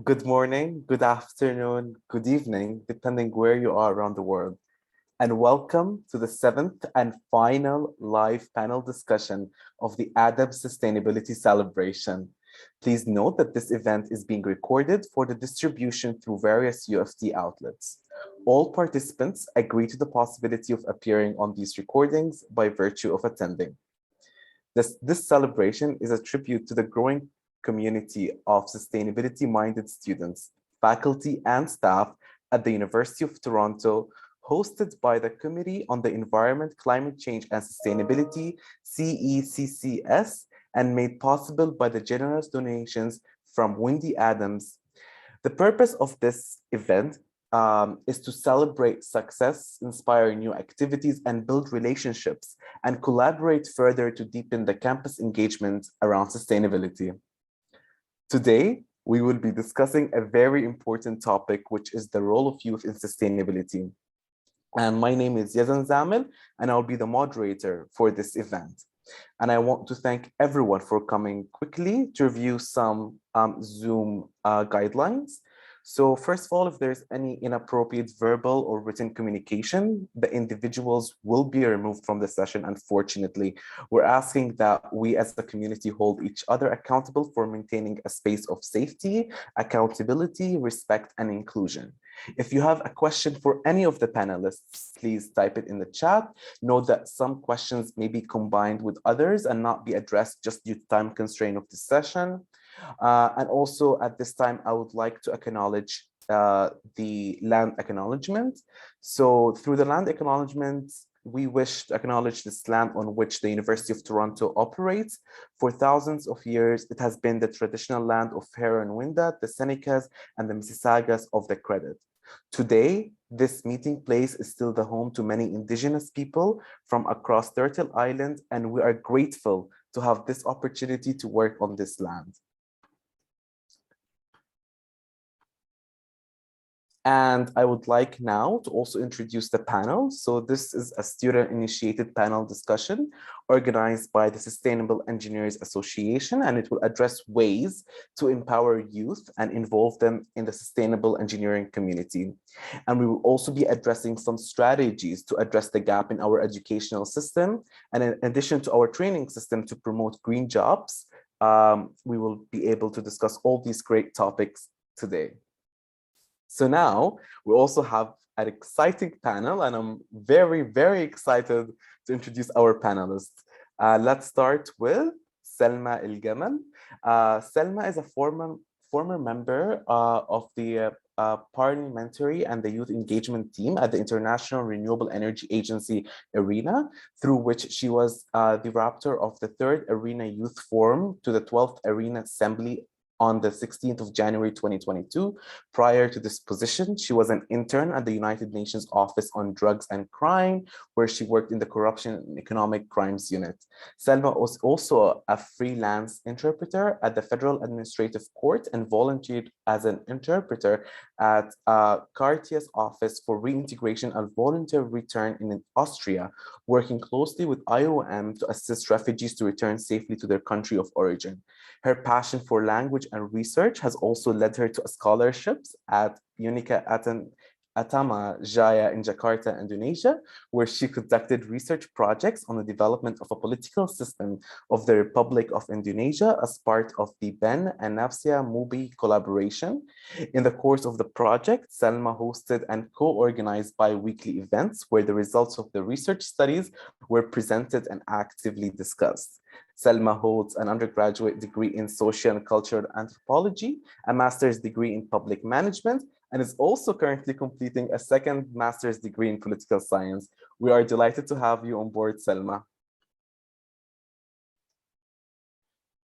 Good morning, good afternoon, good evening, depending where you are around the world. And welcome to the seventh and final live panel discussion of the ADAB Sustainability Celebration. Please note that this event is being recorded for the distribution through various UFT outlets. All participants agree to the possibility of appearing on these recordings by virtue of attending. This celebration is a tribute to the growing community of sustainability-minded students, faculty, and staff at the University of Toronto, hosted by the Committee on the Environment, Climate Change, and Sustainability, CECCS, and made possible by the generous donations from Wendy Adams. The purpose of this event is to celebrate success, inspire new activities, and build relationships, and collaborate further to deepen the campus engagement around sustainability. Today, we will be discussing a very important topic, which is the role of youth in sustainability. And my name is Yazan Zamil, and I'll be the moderator for this event. And I want to thank everyone for coming quickly to review some Zoom guidelines. So first of all, if there's any inappropriate verbal or written communication, the individuals will be removed from the session, unfortunately. We're asking that we as a community hold each other accountable for maintaining a space of safety, accountability, respect, and inclusion. If you have a question for any of the panelists, please type it in the chat. Note that some questions may be combined with others and not be addressed just due to time constraint of this session. And also at this time, I would like to acknowledge the land acknowledgement. So through the land acknowledgement, we wish to acknowledge this land on which the University of Toronto operates. For thousands of years, it has been the traditional land of Huron-Wendat, the Senecas, and the Mississaugas of the Credit. Today, this meeting place is still the home to many Indigenous people from across Turtle Island, and we are grateful to have this opportunity to work on this land. And I would like now to also introduce the panel. So this is a student-initiated panel discussion organized by the Sustainable Engineers Association, and it will address ways to empower youth and involve them in the sustainable engineering community. And we will also be addressing some strategies to address the gap in our educational system. And in addition to our training system to promote green jobs, we will be able to discuss all these great topics today. So now we also have an exciting panel, and I'm very, very excited to introduce our panelists. Let's start with Selma El Gamal. Selma is a former member of the parliamentary and the youth engagement team at the International Renewable Energy Agency, IRENA, through which she was the raptor of the 3rd IRENA Youth Forum to the 12th IRENA Assembly on the 16th of January 2022. Prior to this position, she was an intern at the United Nations Office on Drugs and Crime, where she worked in the Corruption and Economic Crimes Unit. Selma was also a freelance interpreter at the Federal Administrative Court and volunteered as an interpreter at Cartier's Office for Reintegration and Voluntary Return in Austria, working closely with IOM to assist refugees to return safely to their country of origin. Her passion for language and research has also led her to scholarships at Unica Atama Jaya in Jakarta, Indonesia, where she conducted research projects on the development of a political system of the Republic of Indonesia as part of the Ben and Nafsia Mubi collaboration. In the course of the project, Selma hosted and co-organized bi-weekly events where the results of the research studies were presented and actively discussed. Selma holds an undergraduate degree in social and cultural anthropology, a master's degree in public management, and is also currently completing a second master's degree in political science. We are delighted to have you on board, Selma.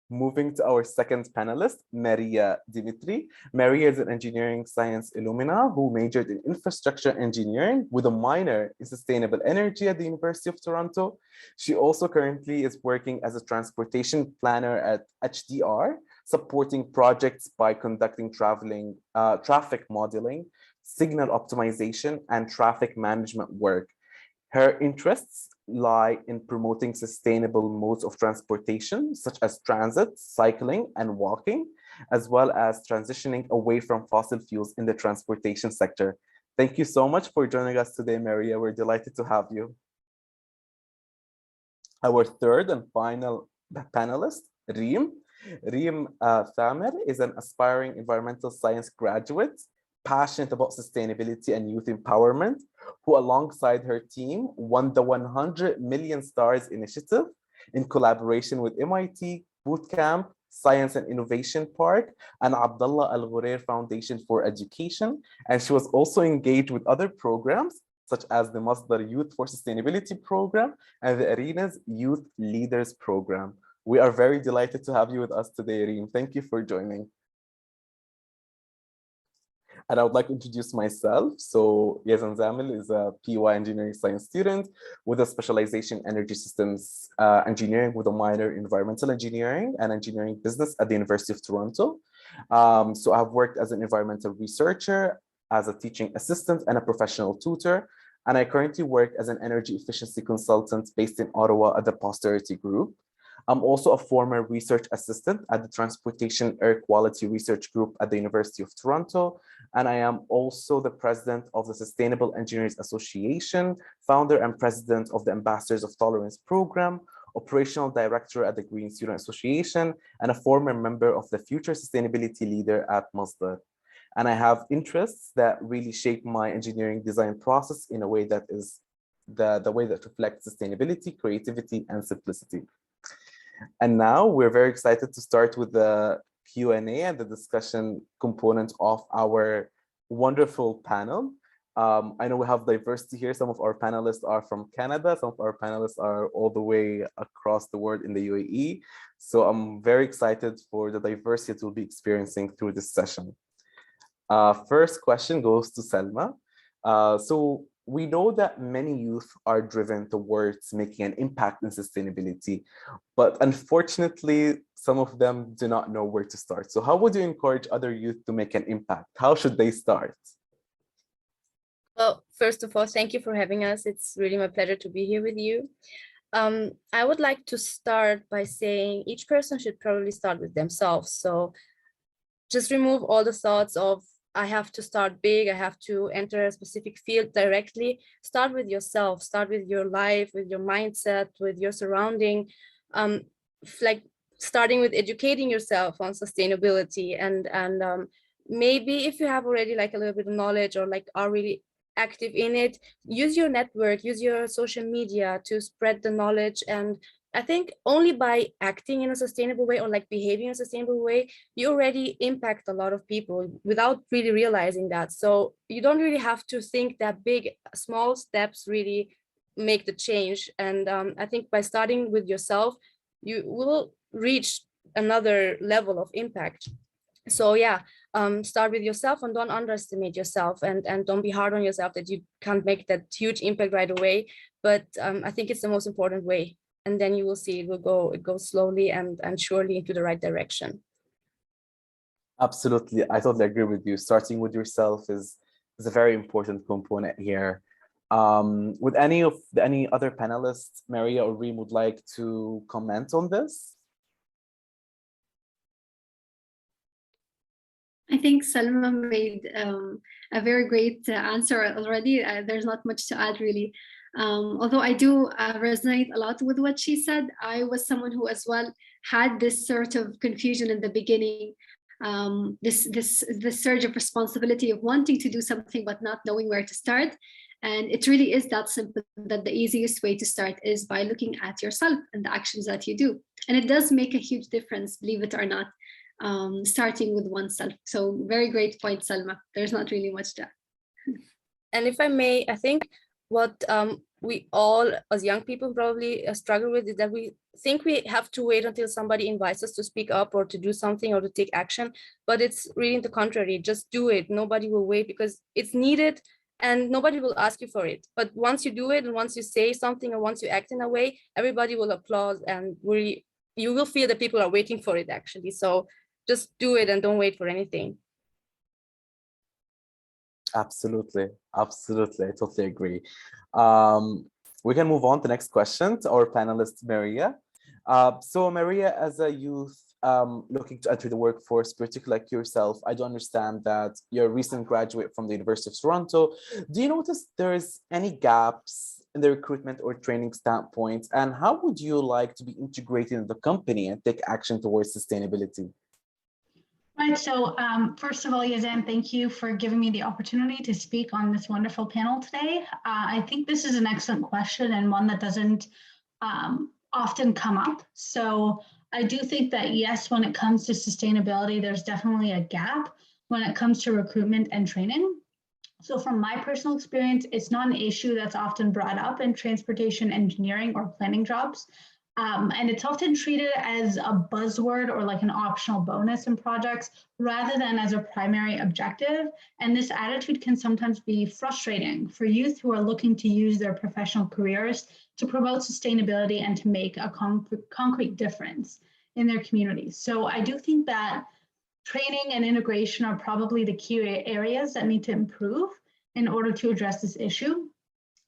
Moving to our second panelist, Maria Dimitri. Maria is an engineering science illumina who majored in infrastructure engineering with a minor in sustainable energy at the University of Toronto. She also currently is working as a transportation planner at HDR, supporting projects by conducting traffic modeling, signal optimization, and traffic management work. Her interests lie in promoting sustainable modes of transportation, such as transit, cycling, and walking. as well as transitioning away from fossil fuels in the transportation sector. Thank you so much for joining us today, Maria. We're delighted to have you. Our third and final panelist, Reem. Reem Thamer is an aspiring environmental science graduate, passionate about sustainability and youth empowerment, who alongside her team won the 100 Million Stars Initiative in collaboration with MIT Bootcamp, Science and Innovation Park, and Abdullah Al Ghurair Foundation for Education. And she was also engaged with other programs such as the Masdar Youth for Sustainability Program and the IRENA's Youth Leaders Program. We are very delighted to have you with us today, Reem. Thank you for joining. And I would like to introduce myself. So Yazan Zamil is a PY engineering science student with a specialization in energy systems engineering with a minor in environmental engineering and engineering business at the University of Toronto. So I've worked as an environmental researcher, as a teaching assistant and a professional tutor. And I currently work as an energy efficiency consultant based in Ottawa at the Posterity Group. I'm also a former research assistant at the Transportation Air Quality Research Group at the University of Toronto. And I am also the president of the Sustainable Engineers Association, founder and president of the Ambassadors of Tolerance Program, operational director at the Green Student Association, and a former member of the Future Sustainability Leader at Masdar. And I have interests that really shape my engineering design process in a way that is the way that reflects sustainability, creativity, and simplicity. And now we're very excited to start with the Q&A and the discussion component of our wonderful panel. I know we have diversity here. Some of our panelists are from Canada. Some of our panelists are all the way across the world in the UAE. So I'm very excited for the diversity that we'll be experiencing through this session. First question goes to Selma. So we know that many youth are driven towards making an impact in sustainability, but unfortunately, some of them do not know where to start. So how would you encourage other youth to make an impact? How should they start? Well, first of all, thank you for having us. It's really my pleasure to be here with you. I would like to start by saying each person should probably start with themselves. So just remove all the thoughts of I have to start big, I have to enter a specific field directly. Start with yourself, start with your life, with your mindset, with your surrounding, like starting with educating yourself on sustainability and maybe if you have already like a little bit of knowledge or like are really active in it, use your network, use your social media to spread the knowledge. And I think only by acting in a sustainable way or like behaving in a sustainable way, you already impact a lot of people without really realizing that. So you don't really have to think that big, small steps really make the change. And I think by starting with yourself, you will reach another level of impact. So yeah, start with yourself and don't underestimate yourself and don't be hard on yourself that you can't make that huge impact right away. But I think it's the most important way. And then you will see it go slowly and surely into the right direction. Absolutely, I totally agree with you. Starting with yourself is a very important component here. Would any other panelists, Maria or Reem, would like to comment on this? I think Salma made a very great answer already. There's not much to add really. Although I do resonate a lot with what she said. I was someone who as well had this sort of confusion in the beginning, this surge of responsibility of wanting to do something but not knowing where to start. And it really is that simple, that the easiest way to start is by looking at yourself and the actions that you do. And it does make a huge difference, believe it or not, starting with oneself. So very great point, Salma. There's not really much to add. And if I may, I think what we all as young people probably struggle with is that we think we have to wait until somebody invites us to speak up or to do something or to take action, but it's really the contrary. Just do it. Nobody will wait because it's needed and nobody will ask you for it. But once you do it and once you say something or once you act in a way, everybody will applaud and really you will feel that people are waiting for it actually. So just do it and don't wait for anything. Absolutely, absolutely. I totally agree. We can move on to the next question to our panelist, Maria. So Maria, as a youth looking to enter the workforce, particularly like yourself, I do understand that you're a recent graduate from the University of Toronto. Do you notice there's any gaps in the recruitment or training standpoint? And how would you like to be integrated in the company and take action towards sustainability? Right, so first of all, Yazan, thank you for giving me the opportunity to speak on this wonderful panel today. I think this is an excellent question and one that doesn't often come up. So I do think that yes, when it comes to sustainability, there's definitely a gap when it comes to recruitment and training. So from my personal experience, it's not an issue that's often brought up in transportation engineering or planning jobs. And it's often treated as a buzzword or like an optional bonus in projects rather than as a primary objective. And this attitude can sometimes be frustrating for youth who are looking to use their professional careers to promote sustainability and to make a concrete difference in their communities. So I do think that training and integration are probably the key areas that need to improve in order to address this issue.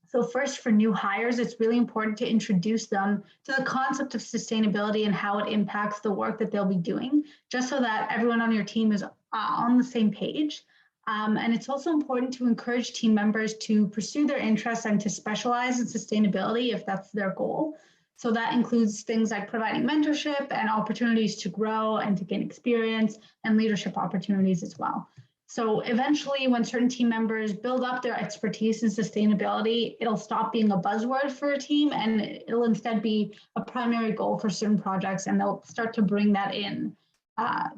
So first, for new hires, it's really important to introduce them to the concept of sustainability and how it impacts the work that they'll be doing, just so that everyone on your team is on the same page. And it's also important to encourage team members to pursue their interests and to specialize in sustainability if that's their goal. So that includes things like providing mentorship and opportunities to grow and to gain experience and leadership opportunities as well. So eventually, when certain team members build up their expertise in sustainability, it'll stop being a buzzword for a team and it'll instead be a primary goal for certain projects, and they'll start to bring that in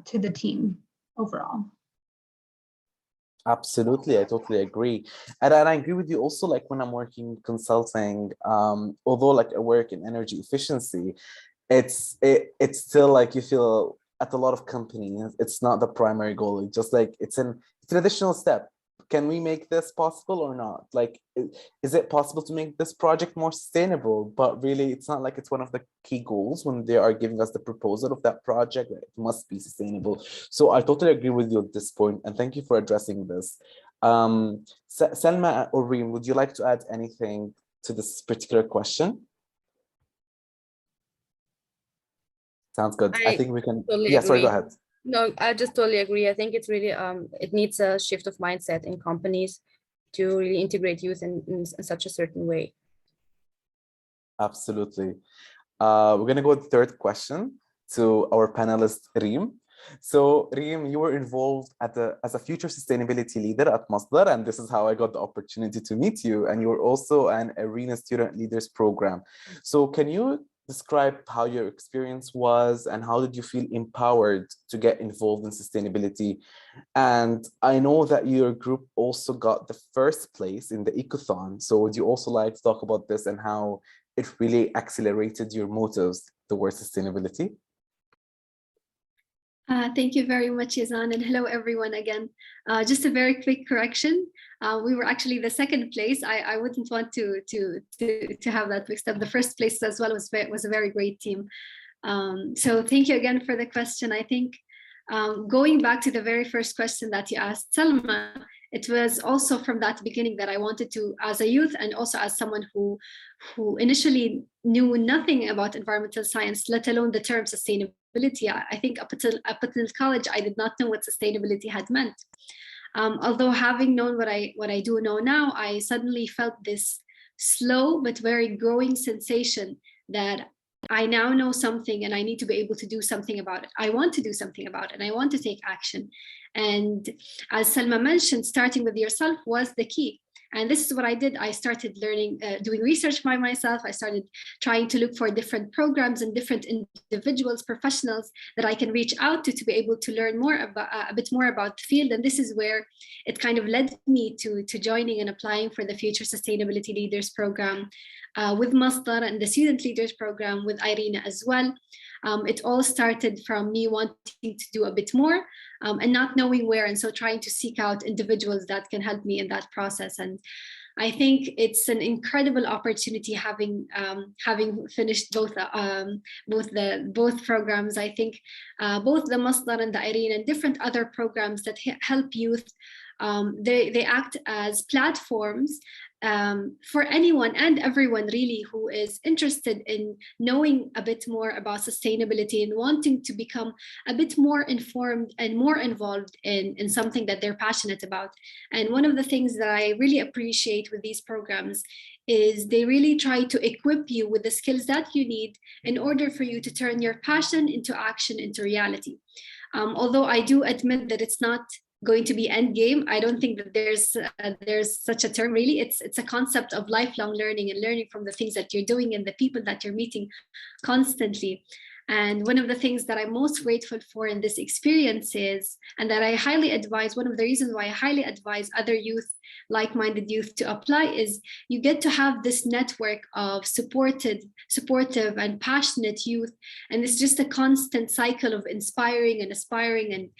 to the team overall. Absolutely, I totally agree. And I agree with you also, like when I'm working consulting, although like I work in energy efficiency, it's still like you feel at a lot of companies, it's not the primary goal. It's just like it's an additional step. Can we make this possible or not? Like, is it possible to make this project more sustainable? But really, it's not like it's one of the key goals when they are giving us the proposal of that project. It must be sustainable. So I totally agree with you at this point, and thank you for addressing this. Selma or Reem, would you like to add anything to this particular question? Sounds good. I think we can. Totally Yeah, sorry, go agree. ahead. No, I just totally agree. I think it's really it needs a shift of mindset in companies to really integrate youth in such a certain way. Absolutely. We're gonna go with the third question to our panelist Reem. So Reem, you were involved as a future sustainability leader at Masdar, and this is how I got the opportunity to meet you. And you were also an IRENA Student Leaders Program. So can you describe how your experience was and how did you feel empowered to get involved in sustainability? And I know that your group also got the first place in the Ecothon. So would you also like to talk about this and how it really accelerated your motives towards sustainability? Thank you very much, Yazan, and hello everyone again. Just a very quick correction. We were actually the second place. I wouldn't want to have that mixed up. The first place as well was a very great team. So thank you again for the question. I think going back to the very first question that you asked, Salma, it was also from that beginning that I wanted to, as a youth and also as someone who initially knew nothing about environmental science, let alone the term sustainability. I think up until college, I did not know what sustainability had meant. Although having known what I do know now, I suddenly felt this slow but very growing sensation that I now know something and I need to be able to do something about it. I want to do something about it and I want to take action. And as Salma mentioned, starting with yourself was the key. And this is what I did. I started learning, doing research by myself. I started trying to look for different programs and different individuals, professionals that I can reach out to be able to learn more about a bit more about the field. And this is where it kind of led me to joining and applying for the Future Sustainability Leaders Program with Masdar and the Student Leaders Program with IRENA as well. It all started from me wanting to do a bit more and not knowing where, and so trying to seek out individuals that can help me in that process. And I think it's an incredible opportunity having finished both programs. I think both the Masdar and the IRENA and different other programs that help youth. They act as platforms for anyone and everyone really who is interested in knowing a bit more about sustainability and wanting to become a bit more informed and more involved in something that they're passionate about. And one of the things that I really appreciate with these programs is they really try to equip you with the skills that you need in order for you to turn your passion into action, into reality. Although I do admit that it's not going to be end game. I don't think that there's such a term really. It's a concept of lifelong learning and learning from the things that you're doing and the people that you're meeting constantly. And one of the things that I'm most grateful for in this experience is, and that I highly advise, one of the reasons why I highly advise other youth, like-minded youth to apply, is you get to have this network of supportive and passionate youth. And it's just a constant cycle of inspiring and aspiring, and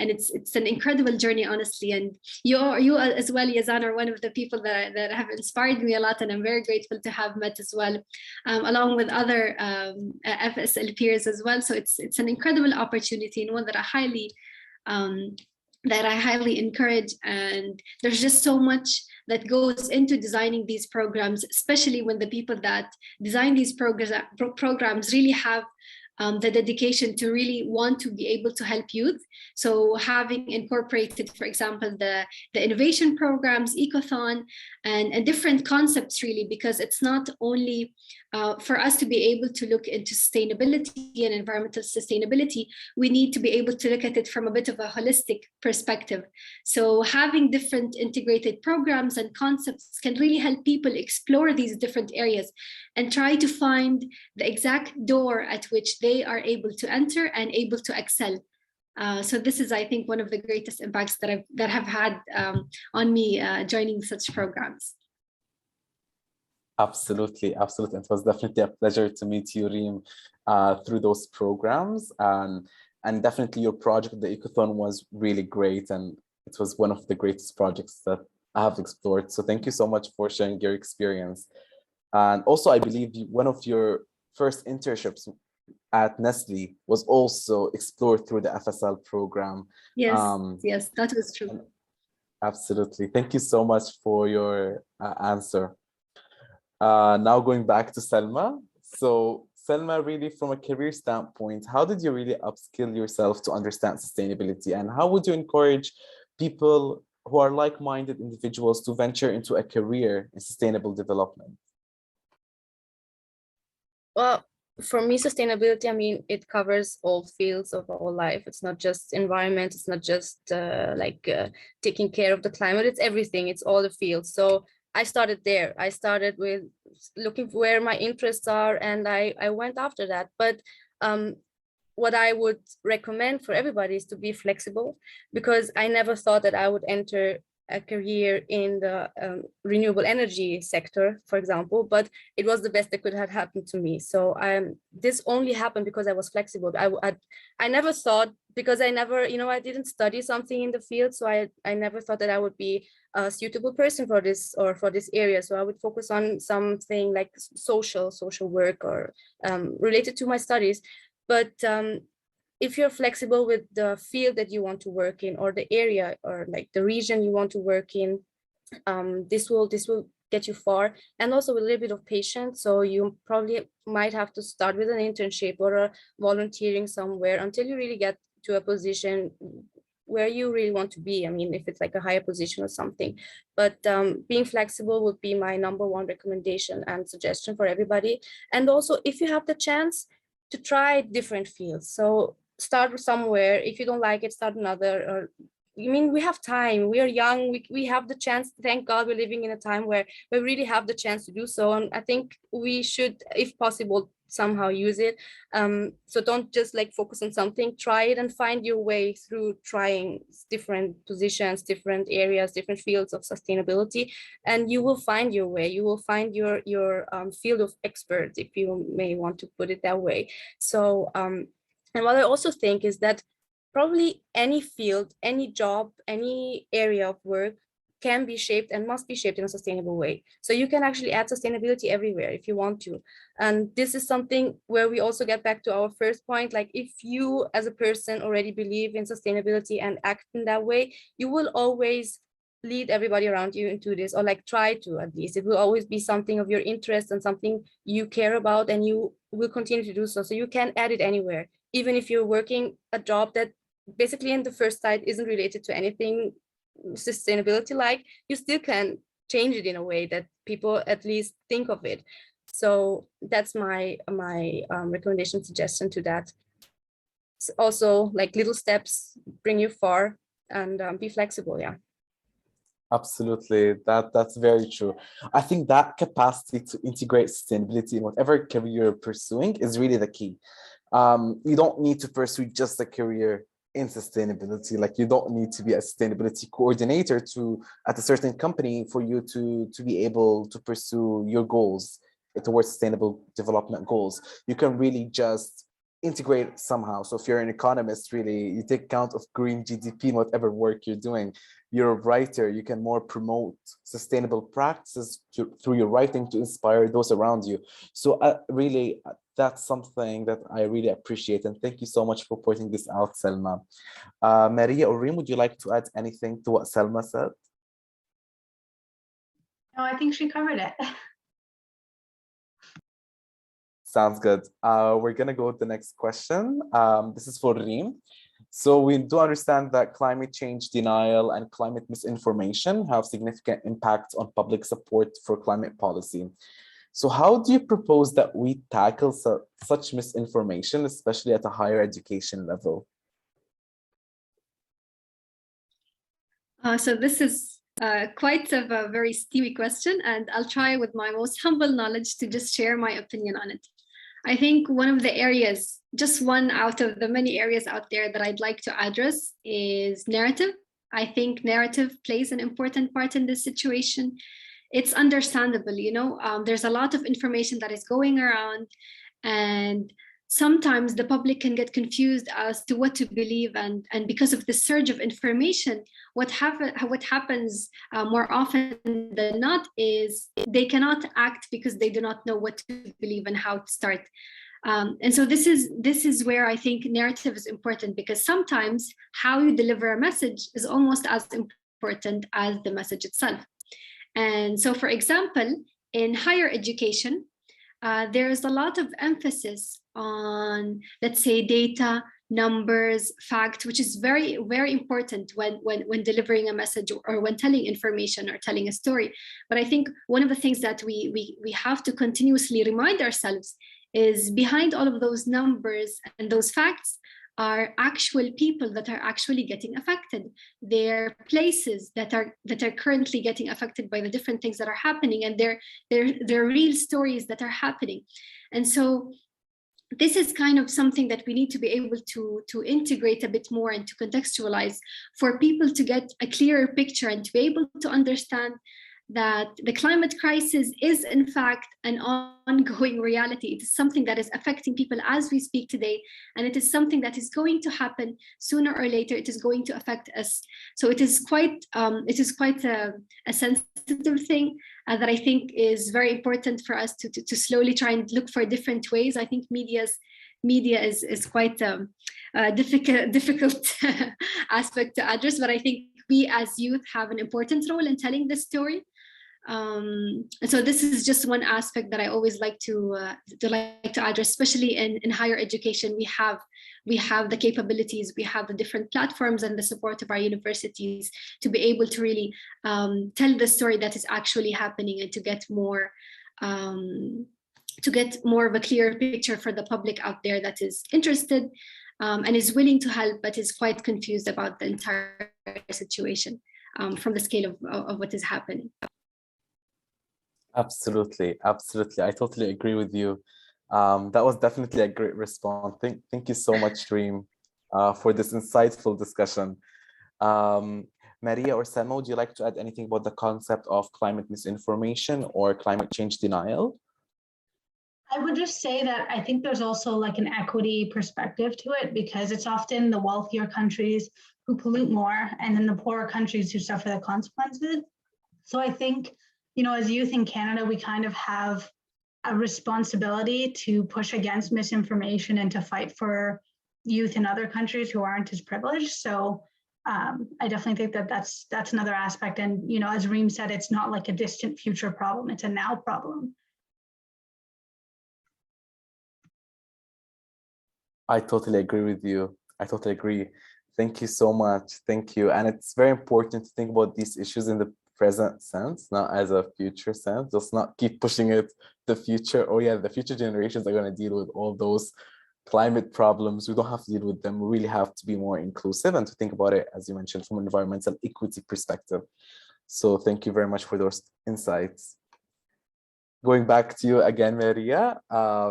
it's an incredible journey, honestly. And you as well, Yazan, are one of the people that have inspired me a lot, and I'm very grateful to have met as well, along with other FSL peers as well. So it's an incredible opportunity, and one that I highly encourage. And there's just so much that goes into designing these programs, especially when the people that design these programs really have the dedication to really want to be able to help youth. So having incorporated, for example, the innovation programs, Ecothon, and different concepts really, because it's not only for us to be able to look into sustainability and environmental sustainability, we need to be able to look at it from a bit of a holistic perspective. So having different integrated programs and concepts can really help people explore these different areas and try to find the exact door at which they are able to enter and able to excel. So this is, I think, one of the greatest impacts that have had on me joining such programs. Absolutely, absolutely. It was definitely a pleasure to meet you, Reem, through those programs. And definitely your project, the Ecothon, was really great. And it was one of the greatest projects that I have explored. So thank you so much for sharing your experience. And also, I believe one of your first internships at Nestle was also explored through the FSL program. Yes, yes, that was true. Absolutely. Thank you so much for your answer. Now going back to Selma. So Selma, really from a career standpoint, how did you really upskill yourself to understand sustainability? And how would you encourage people who are like-minded individuals to venture into a career in sustainable development? Well, for me, sustainability, I mean, it covers all fields of our life. It's not just environment. It's not just taking care of the climate. It's everything. It's all the fields. So I started there. I started with looking for where my interests are, and I went after that. But what I would recommend for everybody is to be flexible, because I never thought that I would enter a career in the renewable energy sector, for example, but it was the best that could have happened to me. So this only happened because I was flexible. I never thought, because I never, I didn't study something in the field, so I never thought that I would be a suitable person for this or for this area. So I would focus on something like social work or related to my studies. But if you're flexible with the field that you want to work in, or the area, or like the region you want to work in, this will get you far. And also with a little bit of patience. So you probably might have to start with an internship or a volunteering somewhere until you really get to a position where you really want to be. I mean, if it's like a higher position or something. But being flexible would be my #1 recommendation and suggestion for everybody. And also, if you have the chance to try different fields. So start somewhere. If you don't like it, start another. Or we have time. We are young. We have the chance. Thank God we're living in a time where we really have the chance to do so. And I think we should, if possible, somehow use it. So don't just like focus on something. Try it and find your way through trying different positions, different areas, different fields of sustainability, and you will find your way. You will find your field of expert, if you may want to put it that way. So and what I also think is that probably any field, any job, any area of work can be shaped and must be shaped in a sustainable way. So you can actually add sustainability everywhere if you want to. And this is something where we also get back to our first point. Like, if you as a person already believe in sustainability and act in that way, you will always lead everybody around you into this, or like try to, at least. It will always be something of your interest and something you care about, and you will continue to do so. So you can add it anywhere, even if you're working a job that basically in the first sight isn't related to anything sustainability like, you still can change it in a way that people at least think of it. So that's my recommendation, suggestion to that. Also, like, little steps bring you far, and be flexible. Yeah. Absolutely, that's very true. I think that capacity to integrate sustainability in whatever career you're pursuing is really the key. You don't need to pursue just a career in sustainability. Like, you don't need to be a sustainability coordinator at a certain company for you to be able to pursue your goals towards sustainable development goals. You can really just integrate somehow. So if you're an economist, really, you take account of green GDP in whatever work you're doing. You're a writer, you can more promote sustainable practices through your writing to inspire those around you. So really, that's something that I really appreciate. And thank you so much for pointing this out, Selma. Maria or Reem, would you like to add anything to what Selma said? No, I think she covered it. Sounds good. We're going to go with the next question. This is for Reem. So we do understand that climate change denial and climate misinformation have significant impact on public support for climate policy. So how do you propose that we tackle such misinformation, especially at a higher education level? So this is quite a very steamy question, and I'll try with my most humble knowledge to just share my opinion on it. I think one of the areas, just one out of the many areas out there that I'd like to address, is narrative. I think narrative plays an important part in this situation. It's understandable, there's a lot of information that is going around, and sometimes the public can get confused as to what to believe, and because of the surge of information, what happens more often than not is they cannot act because they do not know what to believe and how to start. And so this is where I think narrative is important, because sometimes how you deliver a message is almost as important as the message itself. And so, for example, in higher education, there's a lot of emphasis on, let's say, data, numbers, facts, which is very, very important when delivering a message or when telling information or telling a story. But I think one of the things that we have to continuously remind ourselves is behind all of those numbers and those facts are actual people that are actually getting affected. They're places that are currently getting affected by the different things that are happening, and they're real stories that are happening. And so this is kind of something that we need to be able to integrate a bit more and to contextualize for people to get a clearer picture and to be able to understand that the climate crisis is in fact an ongoing reality. It is something that is affecting people as we speak today, and it is something that is going to happen sooner or later. It is going to affect us. So it is quite a sensitive thing that I think is very important for us to slowly try and look for different ways. I think media is quite a difficult aspect to address, but I think we as youth have an important role in telling this story. And so this is just one aspect that I always like to address, especially in higher education. We have the capabilities, we have the different platforms and the support of our universities to be able to really tell the story that is actually happening, and to get more of a clear picture for the public out there that is interested and is willing to help, but is quite confused about the entire situation from the scale of what is happening. Absolutely. I totally agree with you. That was definitely a great response. Thank you so much, Reem, for this insightful discussion. Maria or Selma, would you like to add anything about the concept of climate misinformation or climate change denial? I would just say that I think there's also like an equity perspective to it, because it's often the wealthier countries who pollute more, and then the poorer countries who suffer the consequences. So I think, as youth in Canada, we kind of have a responsibility to push against misinformation and to fight for youth in other countries who aren't as privileged. So I definitely think that that's another aspect. And, you know, as Reem said, it's not like a distant future problem, it's a now problem. I totally agree with you. I totally agree. Thank you so much. Thank you. And it's very important to think about these issues in the present sense, not as a future sense. Just not keep pushing it the future. Oh yeah, the future generations are going to deal with all those climate problems. We don't have to deal with them. We really have to be more inclusive and to think about it, as you mentioned, from an environmental equity perspective. So thank you very much for those insights. Going back to you again, Maria.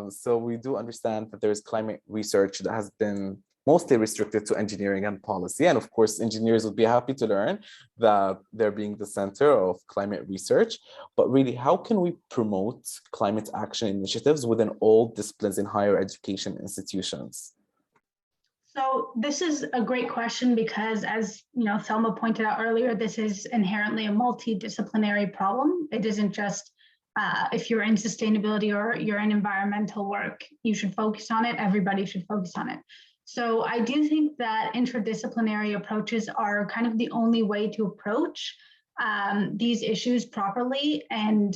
So we do understand that there's climate research that has been mostly restricted to engineering and policy. And of course, engineers would be happy to learn that they're being the center of climate research. But really, how can we promote climate action initiatives within all disciplines in higher education institutions? So this is a great question because, as you know, Thelma pointed out earlier, this is inherently a multidisciplinary problem. It isn't just if you're in sustainability or you're in environmental work, you should focus on it. Everybody should focus on it. So I do think that interdisciplinary approaches are kind of the only way to approach these issues properly. And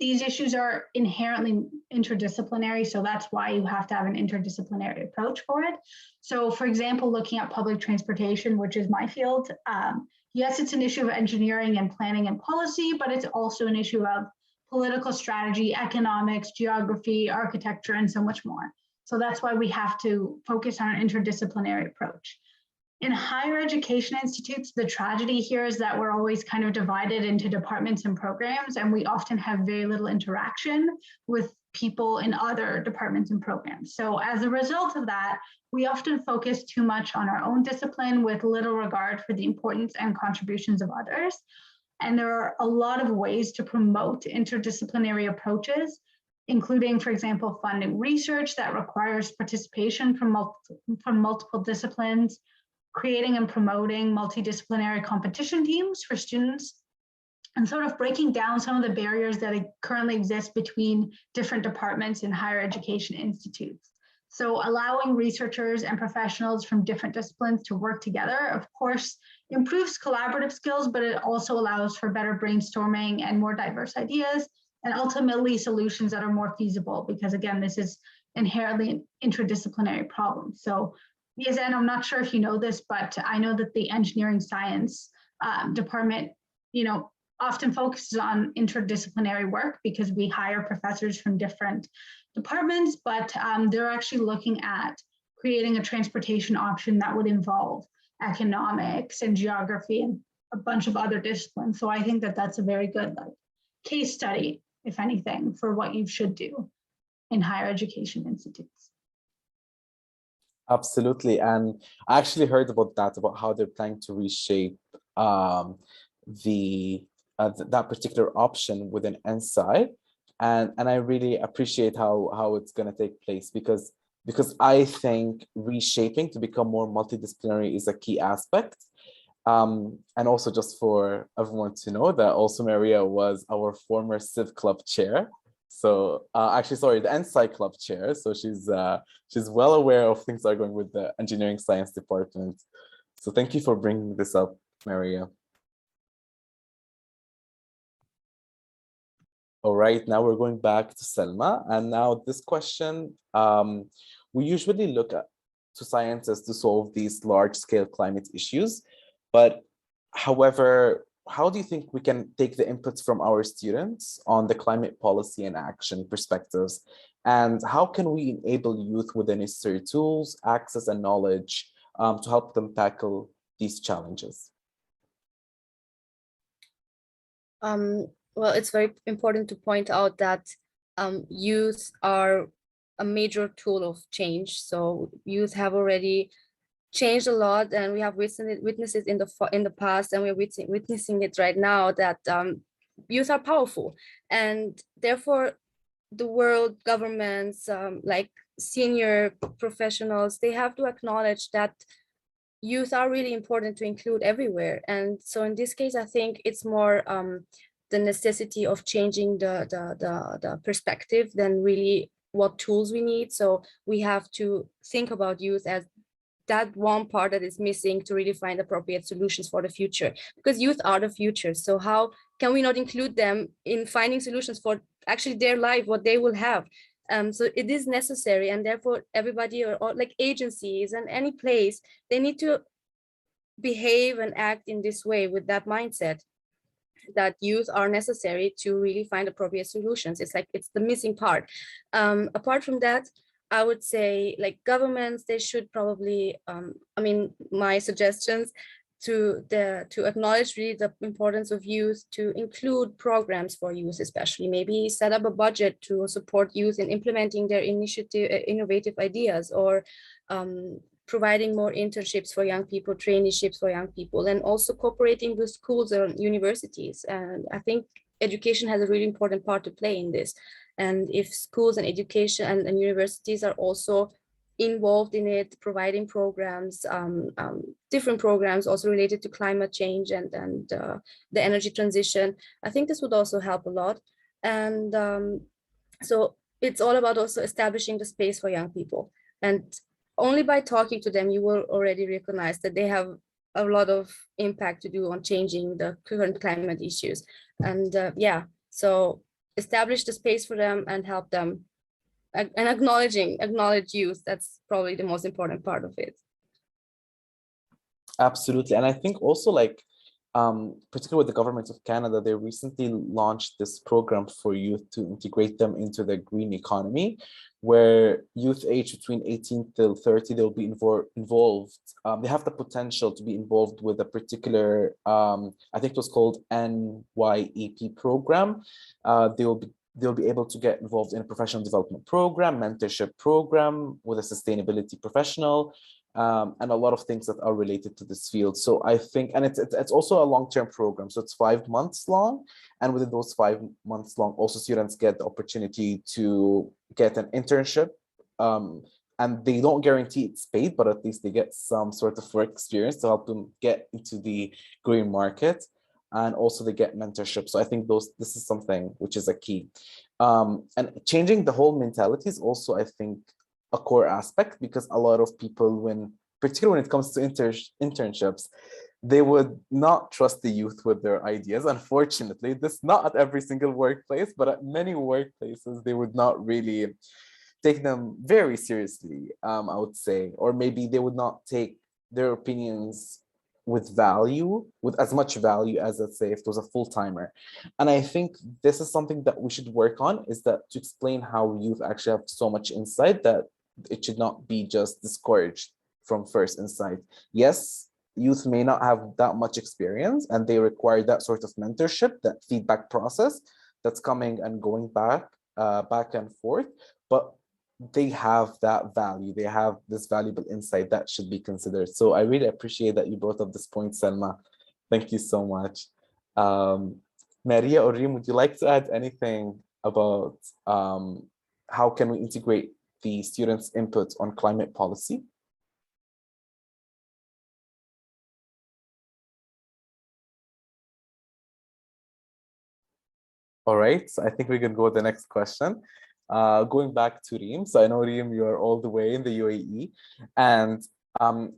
these issues are inherently interdisciplinary. So that's why you have to have an interdisciplinary approach for it. So for example, looking at public transportation, which is my field, yes, it's an issue of engineering and planning and policy, but it's also an issue of political strategy, economics, geography, architecture, and so much more. So that's why we have to focus on an interdisciplinary approach. In higher education institutes, the tragedy here is that we're always kind of divided into departments and programs, and we often have very little interaction with people in other departments and programs. So as a result of that, we often focus too much on our own discipline with little regard for the importance and contributions of others. And there are a lot of ways to promote interdisciplinary approaches, including, for example, funding research that requires participation from multiple disciplines, creating and promoting multidisciplinary competition teams for students, and sort of breaking down some of the barriers that currently exist between different departments in higher education institutes. So allowing researchers and professionals from different disciplines to work together, of course, improves collaborative skills, but it also allows for better brainstorming and more diverse ideas, and ultimately solutions that are more feasible, because again, this is inherently an interdisciplinary problem. So Yazan, I'm not sure if you know this, but I know that the engineering science department, you know, often focuses on interdisciplinary work because we hire professors from different departments, but they're actually looking at creating a transportation option that would involve economics and geography and a bunch of other disciplines. So I think that that's a very good case study, if anything, for what you should do in higher education institutes. Absolutely. And I actually heard about that, about how they're planning to reshape that particular option within NSI. And I really appreciate how it's going to take place, because I think reshaping to become more multidisciplinary is a key aspect. And also, just for everyone to know, that also Maria was our former Civ Club chair. So actually, sorry, the NSI Club chair. So she's well aware of things that are going with the engineering science department. So thank you for bringing this up, Maria. All right, now we're going back to Selma. And now this question, we usually look to scientists to solve these large-scale climate issues. But however, how do you think we can take the inputs from our students on the climate policy and action perspectives? And how can we enable youth with the necessary tools, access, and knowledge to help them tackle these challenges? Well, it's very important to point out that youth are a major tool of change. So youth have already changed a lot, and we have witnessed it in the past, and we're witnessing it right now, that youth are powerful, and therefore the world, governments, like senior professionals, they have to acknowledge that youth are really important to include everywhere. And so in this case, I think it's more the necessity of changing the perspective than really what tools we need. So we have to think about youth as that one part that is missing to really find appropriate solutions for the future, because youth are the future. So how can we not include them in finding solutions for actually their life, what they will have? So it is necessary, and therefore everybody or like agencies and any place, they need to behave and act in this way with that mindset that youth are necessary to really find appropriate solutions. It's like it's the missing part. Apart from that, I would say like governments, they should probably, I mean, my suggestions to acknowledge really the importance of youth, to include programs for youth, especially maybe set up a budget to support youth in implementing their innovative ideas, or providing more internships for young people, traineeships for young people, and also cooperating with schools or universities. And I think education has a really important part to play in this. And if schools and education and universities are also involved in it, providing programs, different programs also related to climate change and the energy transition, I think this would also help a lot. And so it's all about also establishing the space for young people. And only by talking to them, you will already recognize that they have a lot of impact to do on changing the current climate issues. And yeah, so establish the space for them and help them, and acknowledge youth. That's probably the most important part of it. Absolutely. And I think also like, particularly with the government of Canada, they recently launched this program for youth to integrate them into the green economy, where youth aged between 18 till 30, they'll be involved. They have the potential to be involved with a particular, I think it was called NYEP program. They'll be able to get involved in a professional development program, mentorship program with a sustainability professional, and a lot of things that are related to this field. So I think, and it's also a long-term program. So it's 5 months long. And within those 5 months long, also students get the opportunity to get an internship. And they don't guarantee it's paid, but at least they get some sort of work experience to help them get into the green market. And also they get mentorship. So I think this is something which is a key. And changing the whole mentality is also, I think, a core aspect, because a lot of people, particularly when it comes to internships, they would not trust the youth with their ideas. Unfortunately, this not at every single workplace, but at many workplaces, they would not really take them very seriously, I would say, or maybe they would not take their opinions with as much value as, let's say, if it was a full-timer. And I think this is something that we should work on, is that to explain how youth actually have so much insight that it should not be just discouraged from first insight. Yes, youth may not have that much experience and they require that sort of mentorship, that feedback process that's coming and going back and forth, but they have that value. They have this valuable insight that should be considered. So I really appreciate that you brought up this point, Selma. Thank you so much. Maria or Reem, would you like to add anything about how can we integrate the students' input on climate policy? All right, so I think we can go to the next question. Going back to Reem. So I know, Reem, you are all the way in the UAE. And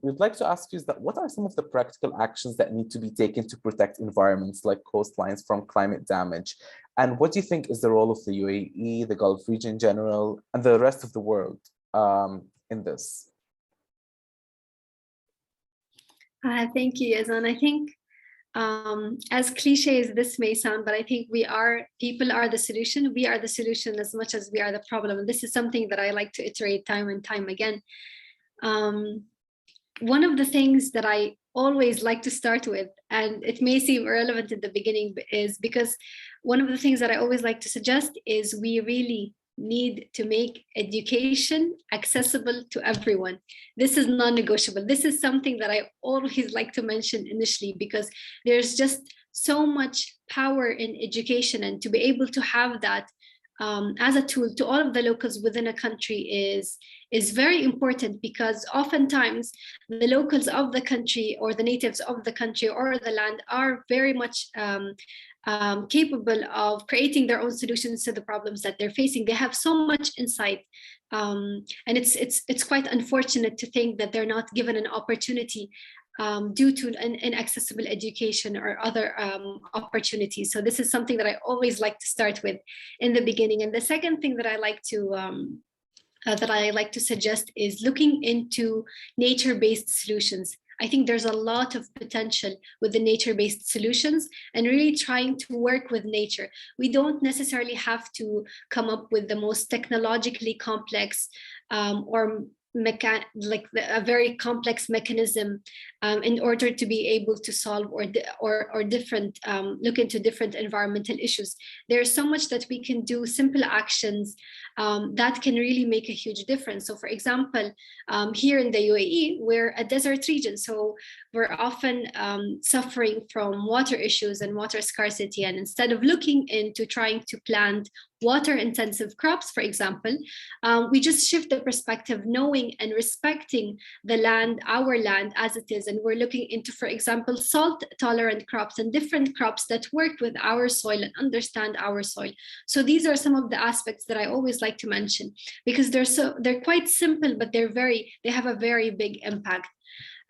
we'd like to ask you is that what are some of the practical actions that need to be taken to protect environments like coastlines from climate damage? And what do you think is the role of the UAE, the Gulf region in general, and the rest of the world in this? Thank you, Yazan. I think as cliche as this may sound, but I think people are the solution. We are the solution as much as we are the problem. And this is something that I like to iterate time and time again. One of the things that I always like to start with, and it may seem irrelevant in the beginning, is because one of the things that I always like to suggest is we really need to make education accessible to everyone. This is non-negotiable. This is something that I always like to mention initially, because there's just so much power in education, and to be able to have that as a tool to all of the locals within a country is very important, because oftentimes the locals of the country or the natives of the country or the land are very much capable of creating their own solutions to the problems that they're facing. They have so much insight, and it's quite unfortunate to think that they're not given an opportunity due to an inaccessible education or other opportunities. So this is something that I always like to start with in the beginning. And the second thing that I like to suggest is looking into nature-based solutions. I think there's a lot of potential with the nature-based solutions and really trying to work with nature. We don't necessarily have to come up with the most technologically complex or a very complex mechanism in order to be able to solve or different look into different environmental issues. There's so much that we can do, simple actions that can really make a huge difference. So for example, here in the UAE, we're a desert region, so we're often suffering from water issues and water scarcity. And instead of looking into trying to plant water intensive crops, for example, we just shift the perspective, knowing and respecting the land, our land as it is. And we're looking into, for example, salt tolerant crops and different crops that work with our soil and understand our soil. So these are some of the aspects that I always like to mention, because they're quite simple, but they have a very big impact.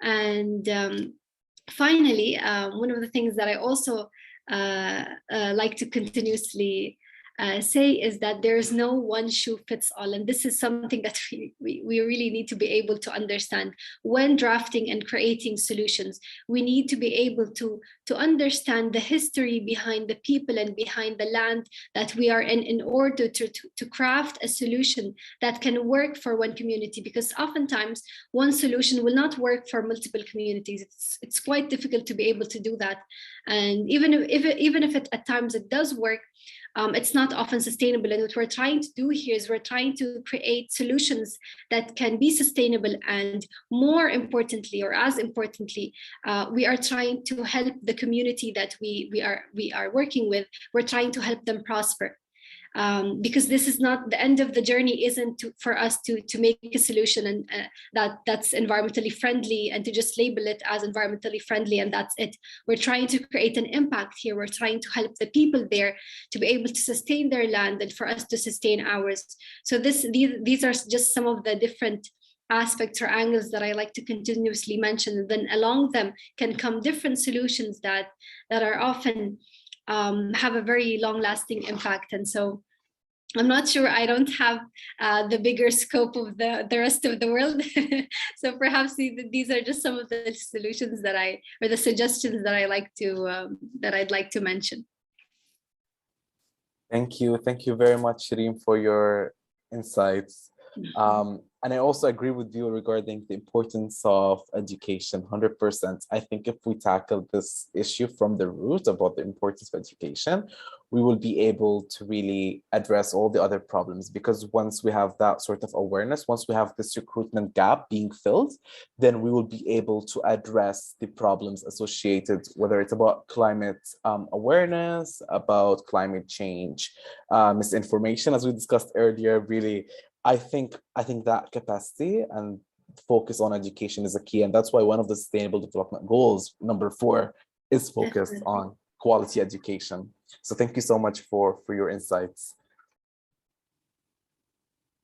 And finally, one of the things that I also like to continuously say is that there is no one shoe fits all. And this is something that we really need to be able to understand when drafting and creating solutions. We need to be able to understand the history behind the people and behind the land that we are in order to craft a solution that can work for one community, because oftentimes one solution will not work for multiple communities. It's quite difficult to be able to do that. And even if it at times it does work, it's not often sustainable. And what we're trying to do here is we're trying to create solutions that can be sustainable. And more importantly, or as importantly, we are trying to help the community that we are working with. We're trying to help them prosper. Because this is not the end of the journey, isn't for us to make a solution and that's environmentally friendly and to just label it as environmentally friendly and that's it. We're trying to create an impact here. We're trying to help the people there to be able to sustain their land and for us to sustain ours. So these are just some of the different aspects or angles that I like to continuously mention. And then along them can come different solutions that are often have a very long-lasting impact. And so I'm not sure, I don't have the bigger scope of the rest of the world. So perhaps these are just some of the solutions or the suggestions that I'd like to mention. Thank you very much, Shireen, for your insights. And I also agree with you regarding the importance of education, 100%. I think if we tackle this issue from the root about the importance of education, we will be able to really address all the other problems, because once we have that sort of awareness, once we have this recruitment gap being filled, then we will be able to address the problems associated, whether it's about climate awareness, about climate change, misinformation, as we discussed earlier. Really, I think that capacity and focus on education is a key. And that's why one of the Sustainable Development Goals, number 4, is focused on quality education. So thank you so much for your insights.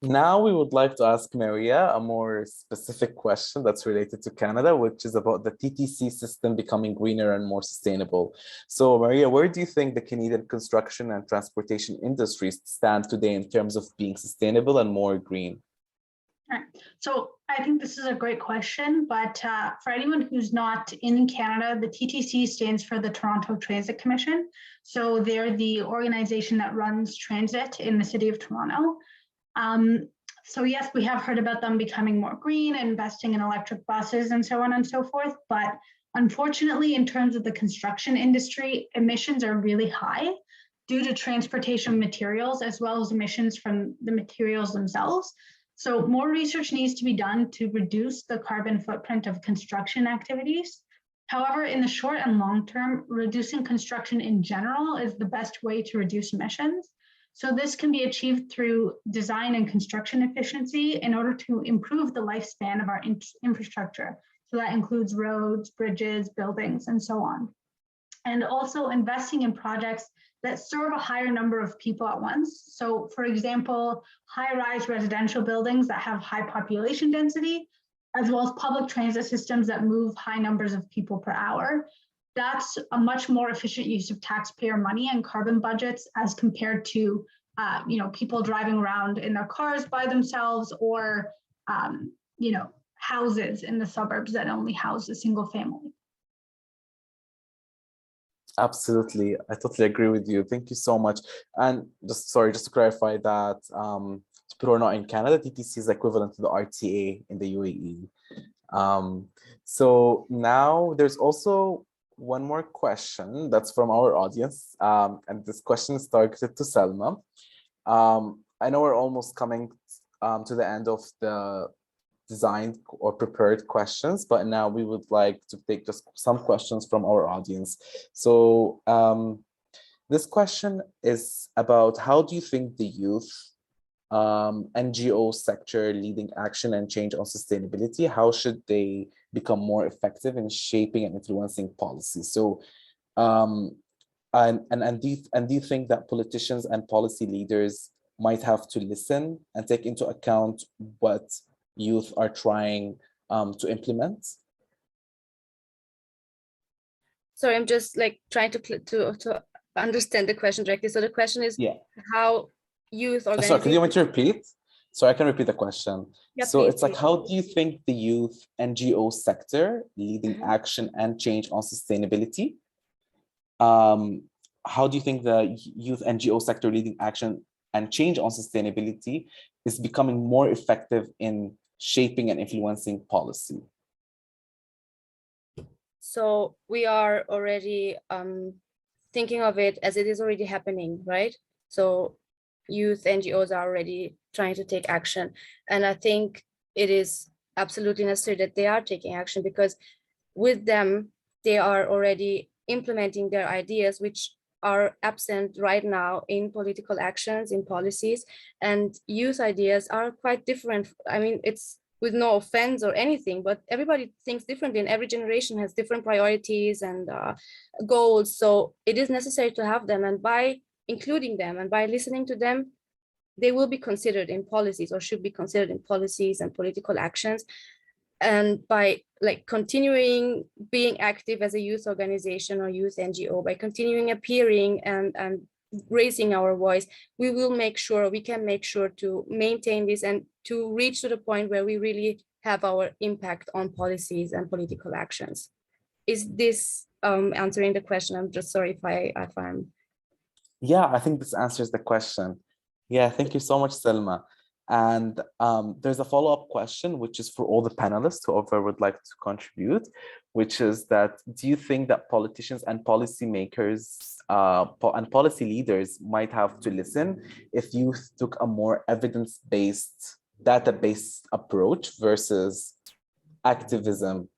Now we would like to ask Maria a more specific question that's related to Canada, which is about the TTC system becoming greener and more sustainable. So Maria, where do you think the Canadian construction and transportation industries stand today in terms of being sustainable and more green? So I think this is a great question, but for anyone who's not in Canada, the TTC stands for the Toronto Transit Commission. So they're the organization that runs transit in the city of Toronto. So yes, we have heard about them becoming more green, investing in electric buses and so on and so forth. But unfortunately, in terms of the construction industry, emissions are really high due to transportation materials as well as emissions from the materials themselves. So more research needs to be done to reduce the carbon footprint of construction activities. However, in the short and long term, reducing construction in general is the best way to reduce emissions. So this can be achieved through design and construction efficiency in order to improve the lifespan of our infrastructure. So that includes roads, bridges, buildings, and so on. And also investing in projects that serve a higher number of people at once. So for example, high-rise residential buildings that have high population density, as well as public transit systems that move high numbers of people per hour. That's a much more efficient use of taxpayer money and carbon budgets as compared to people driving around in their cars by themselves, or houses in the suburbs that only house a single family. Absolutely, I totally agree with you. Thank you so much. And just to clarify that people who are not in Canada, TTC is equivalent to the RTA in the UAE. So now there's also one more question that's from our audience, and this question is targeted to Selma. I know we're almost coming to the end of the designed or prepared questions, but now we would like to take just some questions from our audience. So this question is about, how do you think the youth NGO sector leading action and change on sustainability, how should they become more effective in shaping and influencing policy? So do you think that politicians and policy leaders might have to listen and take into account what youth are trying to implement? Sorry, I'm just trying to understand the question directly. So the question is, how youth organizations... Sorry, could you want to repeat? So I can repeat the question. Yeah, so please, it's like, how do you think the youth NGO sector leading action and change on sustainability? How do you think the youth NGO sector leading action and change on sustainability is becoming more effective in shaping and influencing policy? So we are already thinking of it as it is already happening, right? So youth NGOs are already trying to take action. And I think it is absolutely necessary that they are taking action, because with them, they are already implementing their ideas, which are absent right now in political actions, in policies. And youth ideas are quite different. I mean, it's with no offense or anything, but everybody thinks differently, and every generation has different priorities and goals. So it is necessary to have them, and by including them and by listening to them, they will be considered in policies, or should be considered in policies and political actions. And by continuing being active as a youth organization or youth NGO, by continuing appearing and raising our voice, we can make sure to maintain this and to reach to the point where we really have our impact on policies and political actions. Is this answering the question? I'm just sorry if I'm... Yeah, I think this answers the question. Yeah, thank you so much, Selma. And there's a follow-up question, which is for all the panelists, whoever would like to contribute, which is that, do you think that politicians and policymakers and policy leaders might have to listen if youth took a more evidence-based, data-based approach versus activism,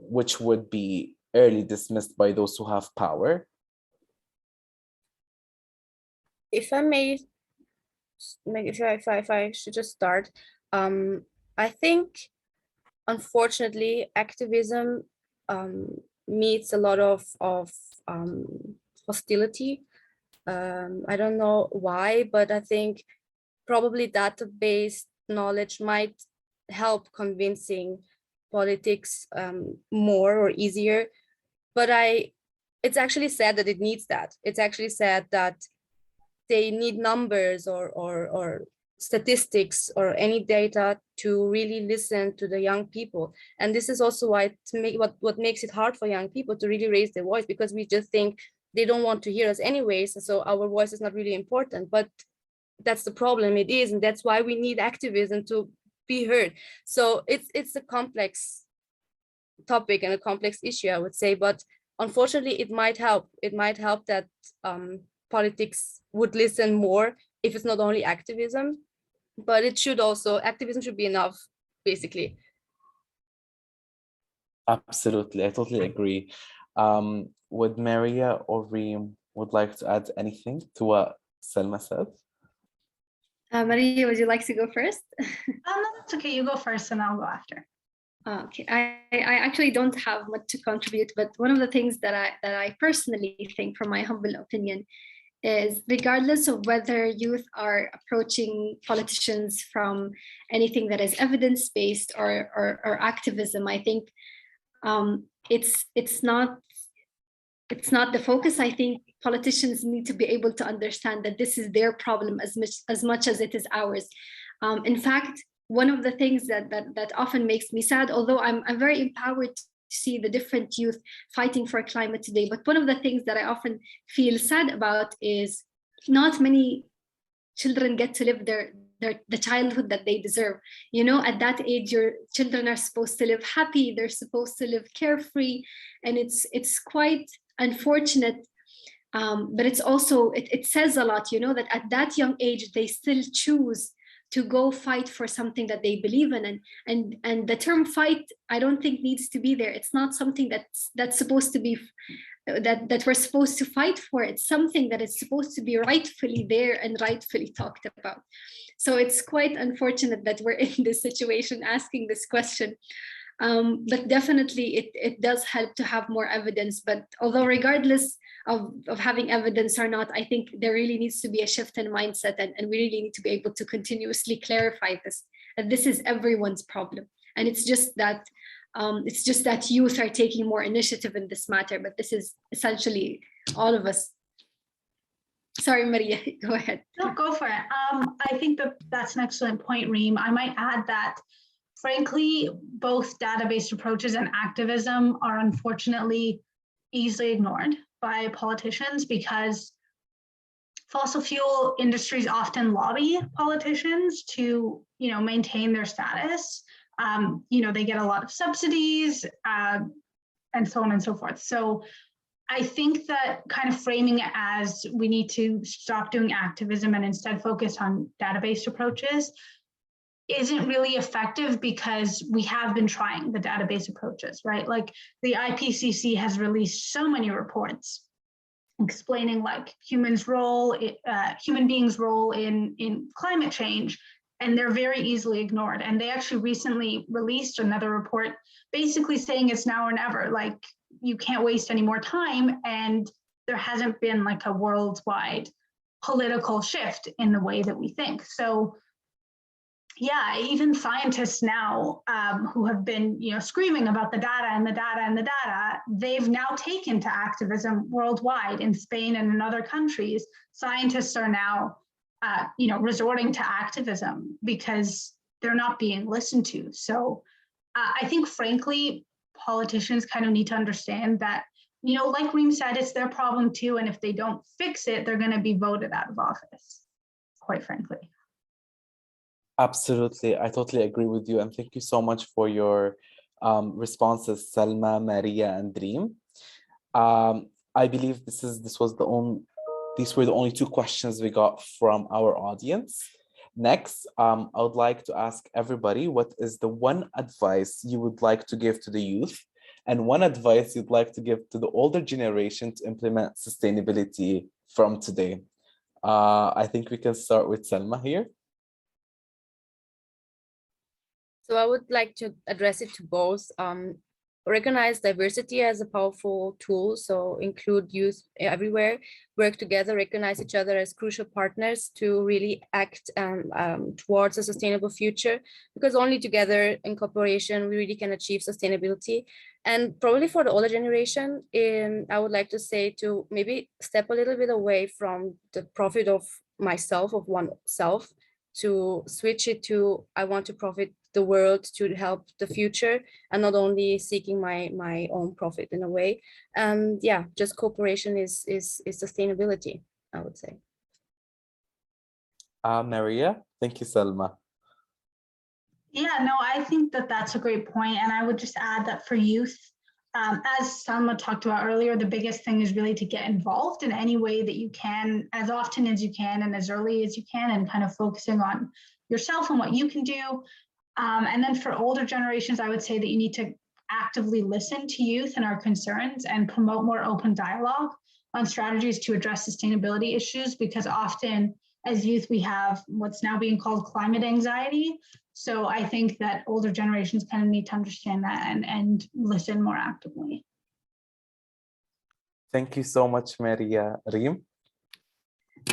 which would be early dismissed by those who have power? If I may, if I should just start, I think, unfortunately, activism meets a lot of hostility. I don't know why, but I think probably data-based knowledge might help convincing politics more or easier. But it's actually sad that it needs that. It's actually sad that they need numbers or statistics or any data to really listen to the young people. And this is also why what makes it hard for young people to really raise their voice, because we just think they don't want to hear us anyways, so our voice is not really important. But that's the problem. It is, and that's why we need activism to be heard. So it's a complex topic and a complex issue, I would say. But unfortunately, it might help. It might help that politics would listen more if it's not only activism, but it should also, activism should be enough, basically. Absolutely, I totally agree. Would Maria or Reem would like to add anything to what Selma said. Maria, would you like to go first? No, that's okay. You go first and I'll go after. Okay, I actually don't have much to contribute, but one of the things that I personally think, from my humble opinion, is regardless of whether youth are approaching politicians from anything that is evidence-based or activism, I think it's not the focus. I think politicians need to be able to understand that this is their problem as much as it is ours. In fact, one of the things that often makes me sad, although I'm very empowered to see the different youth fighting for climate today, but one of the things that I often feel sad about is not many children get to live the childhood that they deserve. You know, at that age, your children are supposed to live happy, they're supposed to live carefree, and it's quite unfortunate. But it's also, it says a lot, you know, that at that young age, they still choose to go fight for something that they believe in. And the term fight, I don't think needs to be there. It's not something that's supposed to be, that we're supposed to fight for. It's something that is supposed to be rightfully there and rightfully talked about. So it's quite unfortunate that we're in this situation asking this question. But definitely it does help to have more evidence. But although regardless of having evidence or not, I think there really needs to be a shift in mindset, and we really need to be able to continuously clarify this, that this is everyone's problem. And it's just that youth are taking more initiative in this matter, but this is essentially all of us. Sorry, Maria, go ahead. No, go for it. I think that's an excellent point, Reem. I might add that, frankly, both database approaches and activism are unfortunately easily ignored by politicians, because fossil fuel industries often lobby politicians to, you know, maintain their status. You know, they get a lot of subsidies and so on and so forth. So I think that kind of framing it as we need to stop doing activism and instead focus on database approaches isn't really effective, because we have been trying the database approaches, right? Like the IPCC has released so many reports explaining like human beings' role in climate change, and they're very easily ignored. And they actually recently released another report basically saying it's now or never, like you can't waste any more time. And there hasn't been like a worldwide political shift in the way that we think. So yeah, even scientists now who have been, you know, screaming about the data and the data and the data, they've now taken to activism worldwide. In Spain and in other countries, scientists are now, you know, resorting to activism because they're not being listened to. So I think, frankly, politicians kind of need to understand that, you know, like Reem said, it's their problem too. And if they don't fix it, they're going to be voted out of office, quite frankly. Absolutely, I totally agree with you, and thank you so much for your responses, Selma, Maria, and Reem. I believe these were the only two questions we got from our audience. Next, I would like to ask everybody, what is the one advice you would like to give to the youth, and one advice you'd like to give to the older generation to implement sustainability from today? I think we can start with Selma here. So I would like to address it to both. Recognize diversity as a powerful tool, so include youth everywhere, work together, recognize each other as crucial partners to really act towards a sustainable future, because only together in cooperation we really can achieve sustainability. And probably for the older generation, I would like to say to maybe step a little bit away from the profit of myself, of oneself, to switch it to I want to profit the world to help the future, and not only seeking my own profit in a way. Yeah, just cooperation is sustainability, I would say. Maria, thank you, Selma. Yeah, no, I think that that's a great point. And I would just add that for youth, as Salma talked about earlier, the biggest thing is really to get involved in any way that you can, as often as you can and as early as you can, and kind of focusing on yourself and what you can do. And then for older generations, I would say that you need to actively listen to youth and our concerns and promote more open dialogue on strategies to address sustainability issues, because often as youth, we have what's now being called climate anxiety. So I think that older generations kind of need to understand that and listen more actively. Thank you so much, Maria. Reem?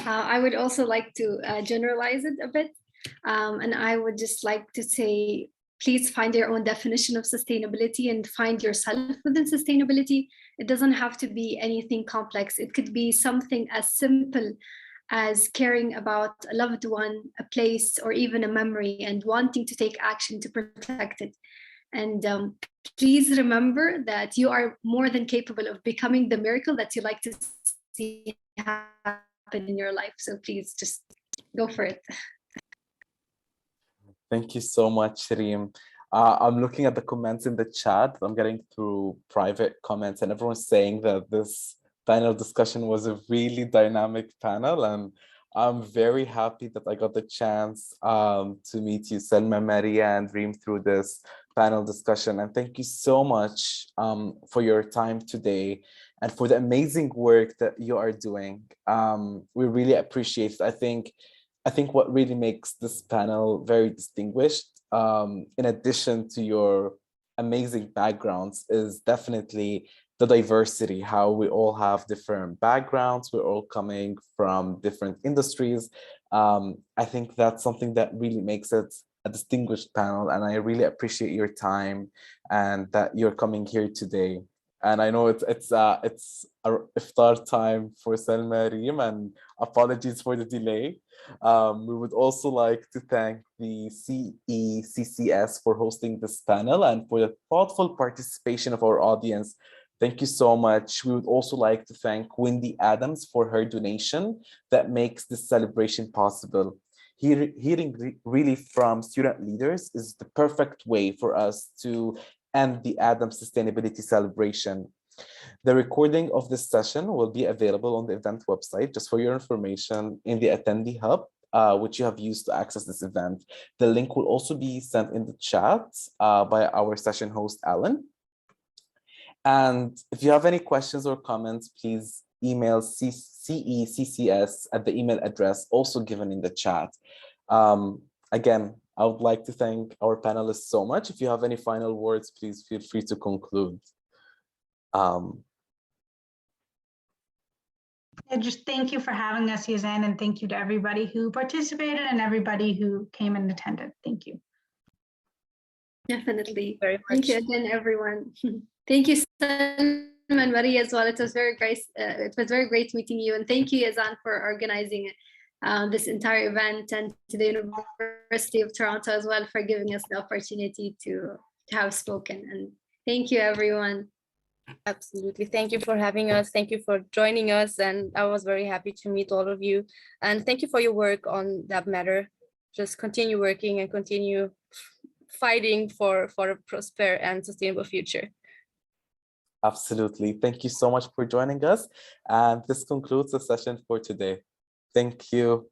I would also like to generalize it a bit. And I would just like to say, please find your own definition of sustainability and find yourself within sustainability. It doesn't have to be anything complex. It could be something as simple as caring about a loved one, a place, or even a memory, and wanting to take action to protect it. And please remember that you are more than capable of becoming the miracle that you like to see happen in your life. So please just go for it. Thank you so much, Reem. I'm looking at the comments in the chat. I'm getting through private comments, and everyone's saying that this panel discussion was a really dynamic panel, and I'm very happy that I got the chance to meet you, Selma, Maria, and Reem through this panel discussion. And thank you so much for your time today and for the amazing work that you are doing. We really appreciate it. I think what really makes this panel very distinguished, in addition to your amazing backgrounds, is definitely the diversity, how we all have different backgrounds, we're all coming from different industries. I think that's something that really makes it a distinguished panel, and I really appreciate your time and that you're coming here today. And I know it's a iftar time for Selma, Reem, and apologies for the delay. We would also like to thank the CECCS for hosting this panel and for the thoughtful participation of our audience. Thank you so much. We would also like to thank Wendy Adams for her donation that makes this celebration possible. Hearing really from student leaders is the perfect way for us to end the Adams Sustainability Celebration. The recording of this session will be available on the event website, just for your information, in the attendee hub, which you have used to access this event. The link will also be sent in the chat by our session host, Alan. And if you have any questions or comments, please email CECCS at the email address also given in the chat. Again, I would like to thank our panelists so much. If you have any final words, please feel free to conclude. Just thank you for having us, Yazan, and thank you to everybody who participated and everybody who came and attended. Thank you. Definitely. Very much. Thank you again, everyone. Thank you, Salma and Maria, as well. It was very great. It was very great meeting you, and thank you, Yazan, for organizing this entire event, and to the University of Toronto as well for giving us the opportunity to have spoken. And thank you, everyone. Absolutely. Thank you for having us. Thank you for joining us. And I was very happy to meet all of you. And thank you for your work on that matter. Just continue working and continue fighting for a prosperous and sustainable future. Absolutely. Thank you so much for joining us. And this concludes the session for today. Thank you.